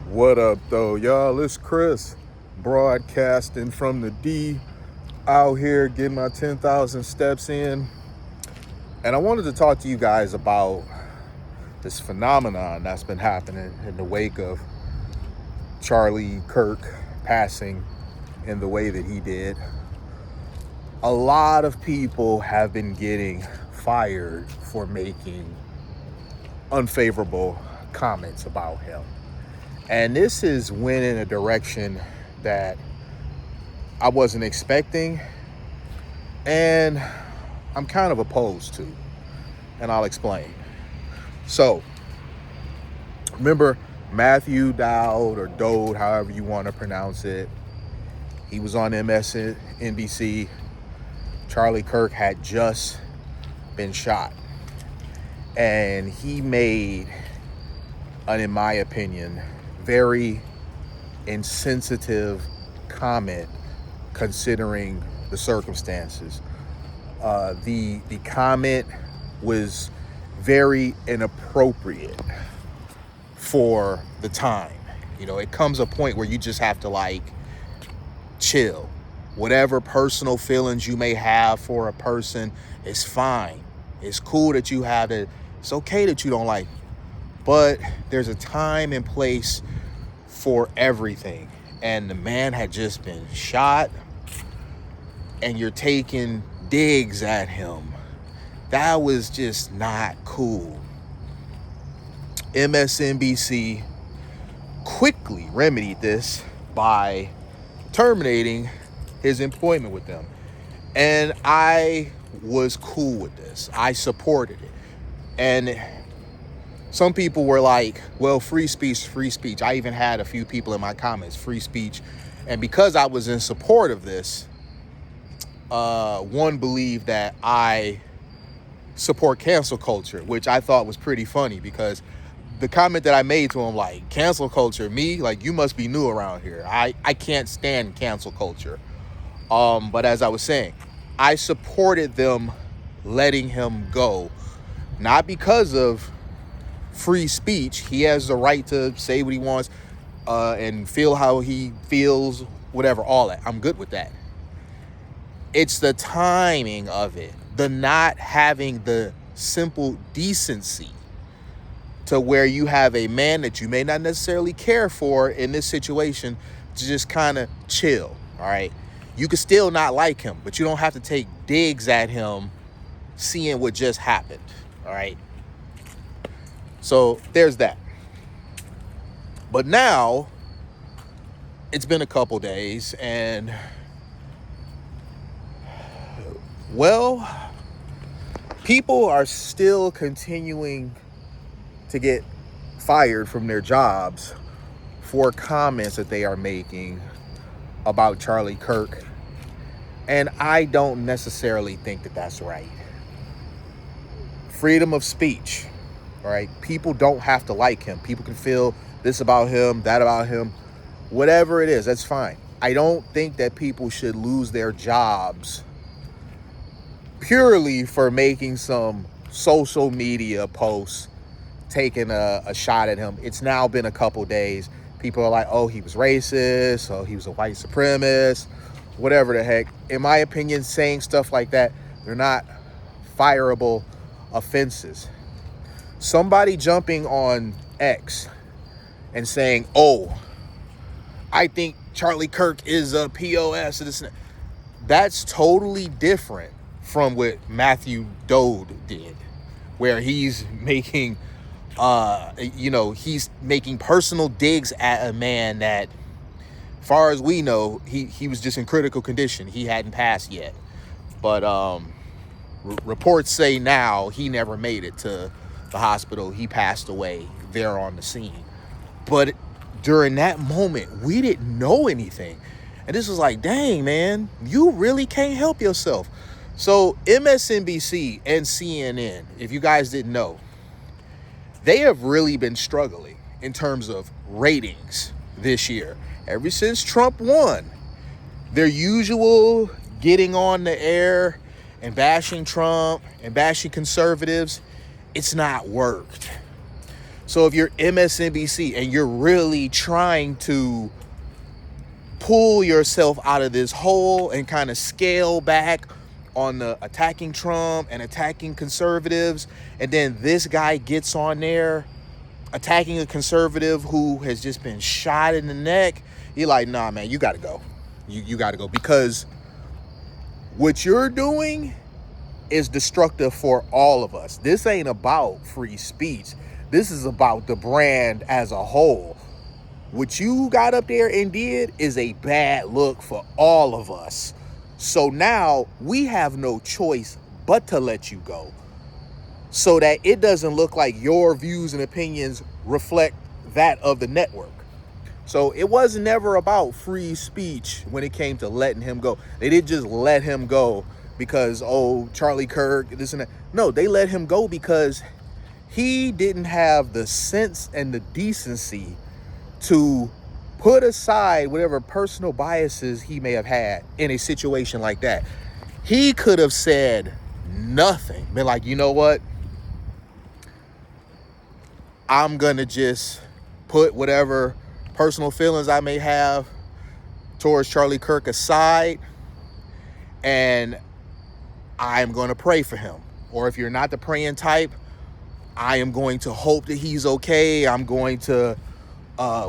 What up, though, y'all? It's Chris, broadcasting from the D, out here getting my 10,000 steps in. And I wanted to talk to you guys about this phenomenon that's been happening in the wake of Charlie Kirk passing in the way that he did. A lot of people have been getting fired for making unfavorable comments about him. And this is went in a direction that I wasn't expecting, and I'm kind of opposed to, and I'll explain. So, remember Matthew Dowd, or Dode, however you want to pronounce it. He was on MSNBC. Charlie Kirk had just been shot, and he made in my opinion, very insensitive comment considering the circumstances. The comment was very inappropriate for the time. You know, it comes a point where you just have to chill. Whatever personal feelings you may have for a person is fine. It's cool that you have it. It's okay that you don't like it. But there's a time and place for everything. And the man had just been shot, and you're taking digs at him. That was just not cool. MSNBC quickly remedied this by terminating his employment with them. And I was cool with this. I supported it. And some people were like, well, free speech, free speech. I even had a few people in my comments, free speech. And because I was in support of this, one believed that I support cancel culture, which I thought was pretty funny, because the comment that I made to him, cancel culture, me, you must be new around here. I can't stand cancel culture. But as I was saying, I supported them letting him go, not because of free speech. He has the right to say what he wants and feel how he feels, whatever, all that. I'm good with that. It's the timing of it, the not having the simple decency to where you have a man that you may not necessarily care for in this situation to just kind of chill, all right? You could still not like him, but you don't have to take digs at him seeing what just happened, all right? So there's that. But now it's been a couple days, and well, people are still continuing to get fired from their jobs for comments that they are making about Charlie Kirk. And I don't necessarily think that that's right. Freedom of speech. All right, people don't have to like him. People can feel this about him, that about him, whatever it is, that's fine. I don't think that people should lose their jobs purely for making some social media posts, taking a shot at him. It's now been a couple days. People are like, oh, he was racist, oh, he was a white supremacist, whatever the heck. In my opinion, saying stuff like that, they're not fireable offenses. Somebody jumping on X and saying, oh, I think Charlie Kirk is a POS. That's totally different from what Matthew Dode did, where he's making, he's making personal digs at a man that, far as we know, he was just in critical condition. He hadn't passed yet. But reports say now he never made it to the hospital. He passed away there on the scene. But during that moment, we didn't know anything. And this was like, dang, man, you really can't help yourself. So MSNBC and CNN, if you guys didn't know, they have really been struggling in terms of ratings this year. Ever since Trump won, their usual getting on the air and bashing Trump and bashing conservatives, it's not worked. So if you're MSNBC and you're really trying to pull yourself out of this hole and kind of scale back on the attacking Trump and attacking conservatives, and then this guy gets on there attacking a conservative who has just been shot in the neck, you're like, nah, man, you got to go. You got to go, because what you're doing is destructive for all of us. This ain't about free speech. This is about the brand as a whole. What you got up there and did is a bad look for all of us. So now we have no choice but to let you go, so that it doesn't look like your views and opinions reflect that of the network. So it was never about free speech when it came to letting him go. They didn't just let him go because, oh, Charlie Kirk, this and that. No, they let him go because he didn't have the sense and the decency to put aside whatever personal biases he may have had in a situation like that. He could have said nothing, been like, you know what? I'm going to just put whatever personal feelings I may have towards Charlie Kirk aside, and I'm going to pray for him. Or if you're not the praying type, I am going to hope that he's okay. I'm going to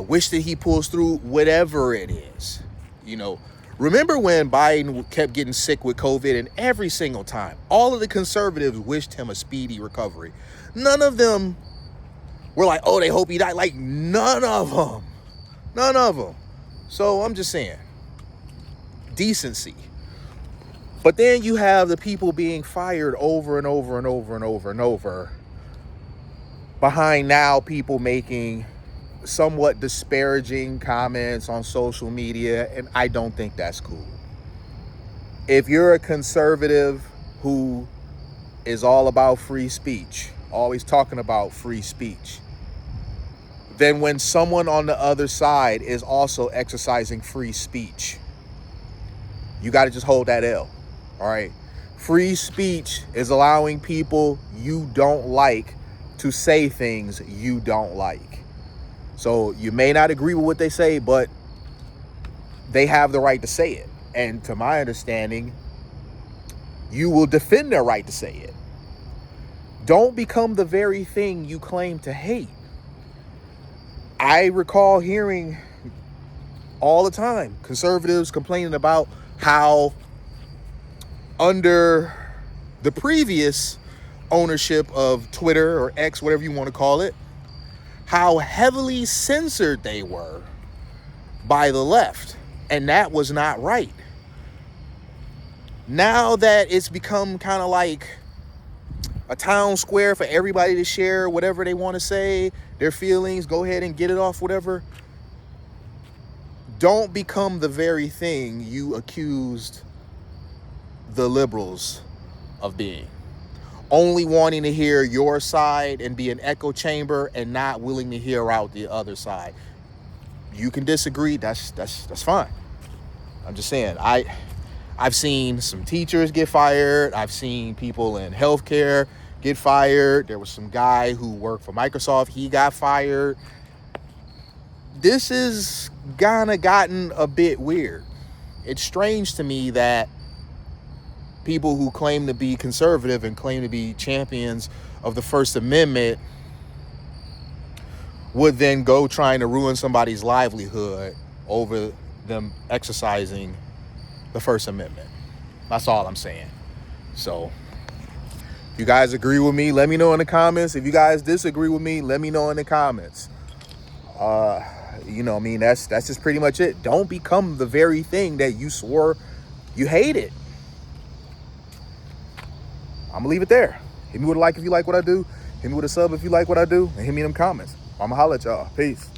wish that he pulls through, whatever it is. You know, remember when Biden kept getting sick with COVID, and every single time, all of the conservatives wished him a speedy recovery. None of them were like, oh, they hope he died. Like, none of them. None of them. So I'm just saying, decency. But then you have the people being fired over and over and over and over and over, behind now people making somewhat disparaging comments on social media, and I don't think that's cool. If you're a conservative who is all about free speech, always talking about free speech, then when someone on the other side is also exercising free speech, you got to just hold that L. All right. Free speech is allowing people you don't like to say things you don't like. So you may not agree with what they say, but they have the right to say it. And to my understanding, you will defend their right to say it. Don't become the very thing you claim to hate. I recall hearing all the time conservatives complaining about how under the previous ownership of Twitter or X, whatever you want to call it, how heavily censored they were by the left. And that was not right. Now that it's become kind of like a town square for everybody to share whatever they want to say, their feelings, go ahead and get it off, whatever. Don't become the very thing you accused the liberals of being. Only wanting to hear your side and be an echo chamber and not willing to hear out the other side. You can disagree, that's fine. I'm just saying, I've seen some teachers get fired. I've seen people in healthcare get fired. There was some guy who worked for Microsoft. He got fired. This is kind of gotten a bit weird. It's strange to me that people who claim to be conservative and claim to be champions of the First Amendment would then go trying to ruin somebody's livelihood over them exercising the First Amendment. That's all I'm saying. So if you guys agree with me, let me know in the comments. If you guys disagree with me, let me know in the comments. That's just pretty much it. Don't become the very thing that you swore you hated. I'm gonna leave it there. Hit me with a like if you like what I do. Hit me with a sub if you like what I do. And hit me in them comments. I'ma holla at y'all. Peace.